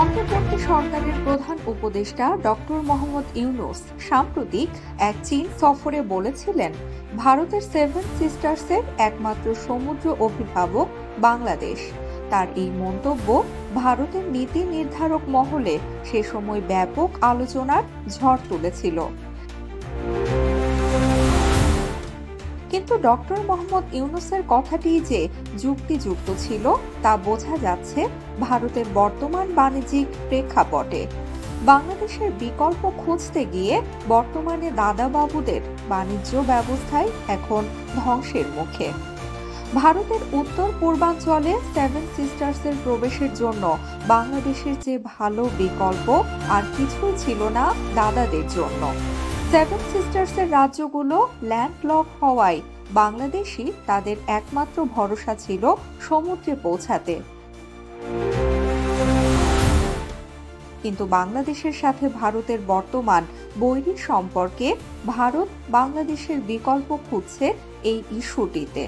অন্তর্বর্তী সরকারের প্রধান উপদেষ্টা ডক্টর মোহাম্মদ ইউনূস সাম্প্রতিক এক চীন সফরে বলেছিলেন, ভারতের সেভেন সিস্টার্সের একমাত্র সমুদ্র অভিভাবক বাংলাদেশ। তার এই মন্তব্য ভারতের নীতি নির্ধারক মহলে সে সময় ব্যাপক আলোচনার ঝড় তুলেছিল। কিন্তু ডক্টর মোহাম্মদ ইউনূসের কথাটি যে যুক্তিযুক্ত ছিল তা বোঝা যাচ্ছে ভারতের বর্তমান বাণিজ্যিক প্রেক্ষাপটে। বাংলাদেশের বিকল্প খুঁজতে গিয়ে বর্তমানে দাদাবাবুদের বাণিজ্য ব্যবস্থায় এখন ধ্বংসের মুখে। ভারতের উত্তর পূর্বাঞ্চলে সেভেন সিস্টার্সের প্রবেশের জন্য বাংলাদেশের যে ভালো বিকল্প আর কিছুই ছিল না দাদাদের জন্য। সেভেন সিস্টার্সের রাজ্যগুলো ল্যান্ডলক হওয়ায় বাংলাদেশই তাদের একমাত্র ভরসা ছিল সমুদ্রে পৌঁছাতে। কিন্তু বাংলাদেশের সাথে ভারতের বর্তমান বৈরী সম্পর্কে ভারত বাংলাদেশের বিকল্প খুঁজছে এই ইস্যুটিতে,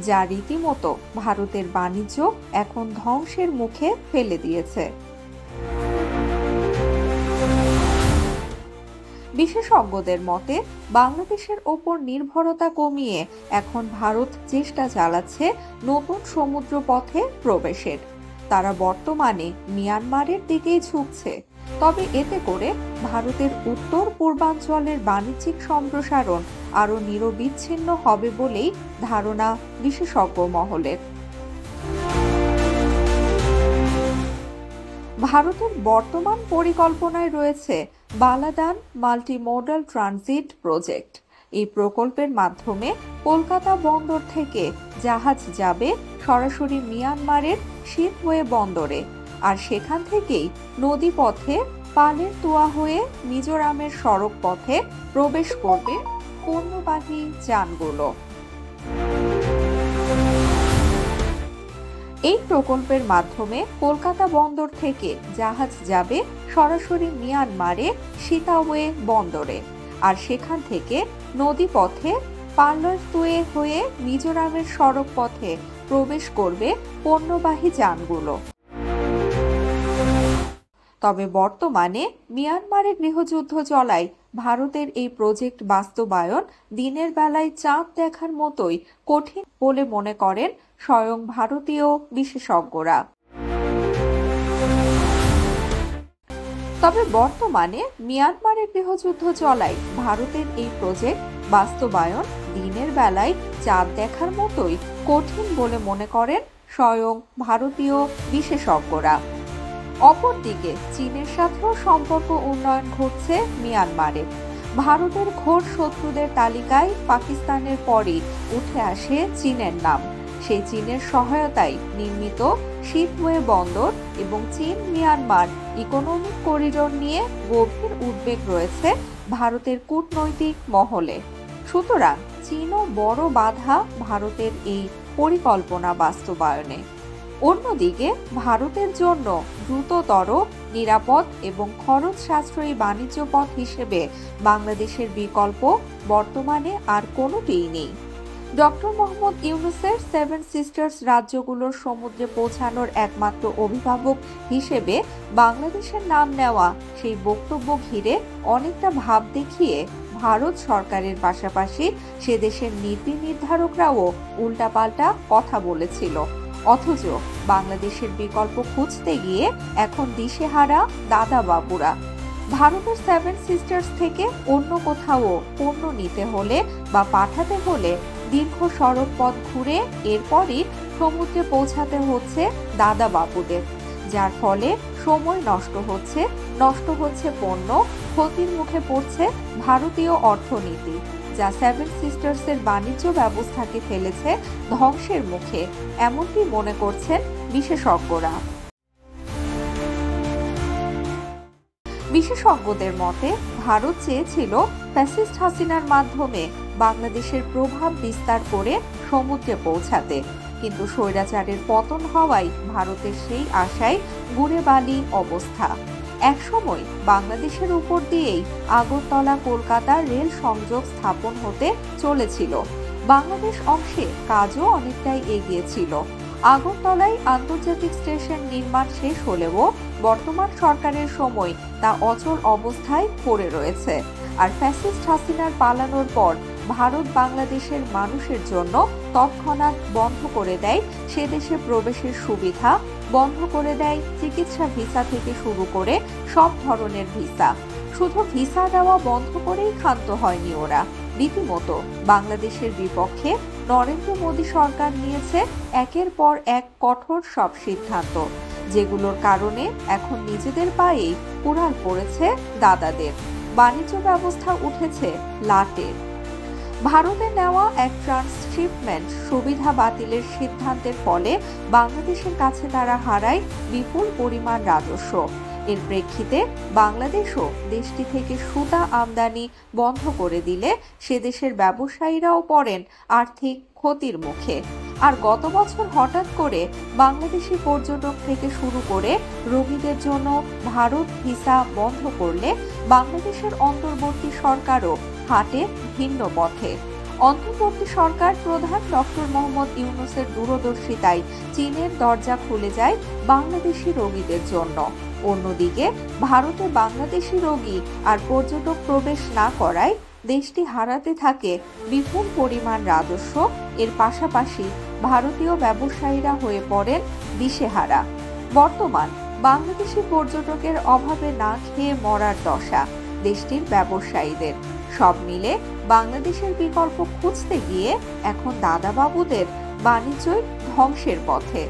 যা রীতিমতো ভারতের বাণিজ্য এখন ধ্বংসের মুখে ফেলে দিয়েছে। বিশেষজ্ঞদের মতে বাংলাদেশের ওপর নির্ভরতা কমিয়ে এখন ভারত চেষ্টা চালাচ্ছে নতুন সমুদ্র পথে প্রবেশের। তারা বর্তমানে মিয়ানমারের দিকেই ঝুঁকছে, তবে এতে করে ভারতের উত্তর পূর্বাঞ্চলের বাণিজ্যিক সম্প্রসারণ আরও নিরবিচ্ছিন্ন হবে বলেই ধারণা বিশেষজ্ঞ মহলের। ভারতের বর্তমান পরিকল্পনায় রয়েছে বালাদান মাল্টিমোডাল ট্রানজিট প্রজেক্ট। এই প্রকল্পের মাধ্যমে কলকাতা বন্দর থেকে জাহাজ যাবে সরাসরি মিয়ানমারের শিপওয়ে বন্দরে, আর সেখান থেকেই নদীপথে পালের তোয়া হয়ে মিজোরামের সড়ক পথে প্রবেশ করবে পণ্যবাহী যানগুলো। এই প্রকল্পের মাধ্যমে কলকাতা বন্দর থেকে জাহাজ যাবে সরাসরি মিয়ানমারে সীতাওয়ে বন্দরে, আর সেখান থেকে নদীপথে পালের হয়ে মিজোরামের সড়ক পথে প্রবেশ করবে পণ্যবাহী যানগুলো। তবে বর্তমানে মিয়ানমারে গৃহযুদ্ধ চলায় ভারতের এই প্রজেক্ট বাস্তবায়ন দিনের বেলায় চাঁদ দেখার মতোই কঠিন বলে মনে করেন স্বয়ং ভারতীয় বিশেষজ্ঞরা। তবে বর্তমানে মিয়ানমারে গৃহযুদ্ধ চলায় ভারতের এই প্রজেক্ট বাস্তবায়ন দিনের বেলায় চাঁদ দেখার মতোই কঠিন বলে মনে করেন স্বয়ং ভারতীয় বিশেষজ্ঞরা। অপরদিকে চীনের সাথেও সম্পর্ক উন্নয়ন ঘটছে মিয়ানমারে। ভারতের ঘোর শত্রুদের তালিকায় পাকিস্তানের পরই উঠে আসে চীনের নাম। সেই চীনের সহায়তায় নির্মিত শিপওয়ে বন্দর এবং চীন মিয়ানমার ইকোনমিক করিডোর নিয়ে গভীর উদ্বেগ রয়েছে ভারতের কূটনৈতিক মহলে। সুতরাং চীনও বড় বাধা ভারতের এই পরিকল্পনা বাস্তবায়নে। অন্যদিকে ভারতের জন্য দ্রুততর, নিরাপদ এবং খরচ সাশ্রয়ী বাণিজ্য পথ হিসেবে বাংলাদেশের বিকল্প বর্তমানে আর কোনোটিই নেই। ডক্টর মোহাম্মদ ইউনূসের সেভেন সিস্টার্স রাজ্যগুলোর সমুদ্রে পৌঁছানোর একমাত্র অভিভাবক হিসেবে বাংলাদেশের নাম নেওয়া সেই বক্তব্য ঘিরে অনেকটা ভাব দেখিয়ে ভারত সরকারের পাশাপাশি সে দেশের নীতি নির্ধারকরাও উল্টাপাল্টা কথা বলেছিল। অথচ বাংলাদেশের বিকল্প খুঁজতে গিয়ে এখন দিশেহারা দাদাবাবুরা। ভারতের সেভেন সিস্টার্স থেকে অন্য কোথাও পণ্য নিতে হলে বা পাঠাতে হলে দীর্ঘ সড়ক পথ ঘুরে এরপরই সমুদ্রে পৌঁছাতে হচ্ছে দাদাবাবুদের, যার ফলে সময় নষ্ট হচ্ছে পণ্য, ক্ষতির মুখে পড়ছে ভারতীয় অর্থনীতি, যা সেভেন সিস্টার্সের বাণিজ্য ব্যবস্থাকে ফেলেছে ধ্বংসের মুখে, এমনটি মনে করছেন বিশেষজ্ঞরা। বিশেষজ্ঞদের মতে ভারত চেয়েছিল ফ্যাসিস্ট হাসিনার মাধ্যমে বাংলাদেশের প্রভাব বিস্তার করে সমুদ্রে পৌঁছাতে, কিন্তু স্বৈরাচারের পতন হওয়ায় ভারতের সেই আশায় গুড়ে বালি অবস্থা। একসময় বাংলাদেশের উপর দিয়েই আগরতলা কলকাতা রেল সংযোগ স্থাপন হতে চলেছিল। বাংলাদেশ অংশে কাজও অনেকটাই এগিয়েছিল। আগরতলায় আন্তর্জাতিক স্টেশন নির্মাণ শেষ হলেও বর্তমান সরকারের সময় তা অচল অবস্থায় পড়ে রয়েছে। আর ফ্যাসিস্ট হাসিনার পালানোর পর ভারত বাংলাদেশের মানুষের জন্য তৎক্ষণাৎ বন্ধ করে দেয় সে দেশে প্রবেশের সুবিধা, বন্ধ করে দেয় চিকিৎসা ভিসা থেকে শুরু করে সব ধরনের ভিসা। শুধু ভিসা দেওয়া বন্ধ করেই ক্ষান্ত হয়নি ওরা, রীতিমতো বাংলাদেশের বিপক্ষে নরেন্দ্র মোদী সরকার নিয়েছে একের পর এক কঠোর সব সিদ্ধান্ত, যেগুলোর কারণে এখন নিজেদের পায়েই কুড়াল পড়েছে দাদাদের। বাণিজ্য ব্যবস্থা উঠেছে লাটে। ভারতে নেওয়া এক ট্রান্সশিপমেন্ট সুবিধা বাতিলের সিদ্ধান্তের ফলে বাংলাদেশের কাছে তারা হারায় বিপুল পরিমাণ রাজস্ব। এর প্রেক্ষিতে বাংলাদেশও দেশটি থেকে সুতা আমদানি বন্ধ করে দিলে সে দেশের ব্যবসায়ীরাও পড়েন আর্থিক ক্ষতির মুখে। আর গত বছর হঠাৎ করে বাংলাদেশি পর্যটক থেকে শুরু করে রোগীদের জন্য ভারত ভিসা বন্ধ করলে বাংলাদেশের অন্তর্বর্তী সরকারও হাঁটে ভিন্ন পথে। অন্তর্বর্তী সরকার প্রধান ডক্টর মোহাম্মদ ইউনূসের দূরদর্শিতায় চীনের দরজা খুলে যায় বাংলাদেশি রোগীদের জন্য। অন্যদিকে ভারতে বাংলাদেশি রোগী আর পর্যটক প্রবেশ না করায় দেশটি হারাতে থাকে বিপুল পরিমাণ রাজস্ব। এর পাশাপাশি ভারতীয় ব্যবসায়ীরা হয়ে পড়েন দিশেহারা। বর্তমান বাংলাদেশি পর্যটকের অভাবে না খেয়ে মরার দশা দেশটির ব্যবসায়ীদের। সব মিলে বাংলাদেশের বিকল্প খুঁজতে গিয়ে এখন দাদাবাবুদের বাণিজ্যই ধ্বংসের পথে।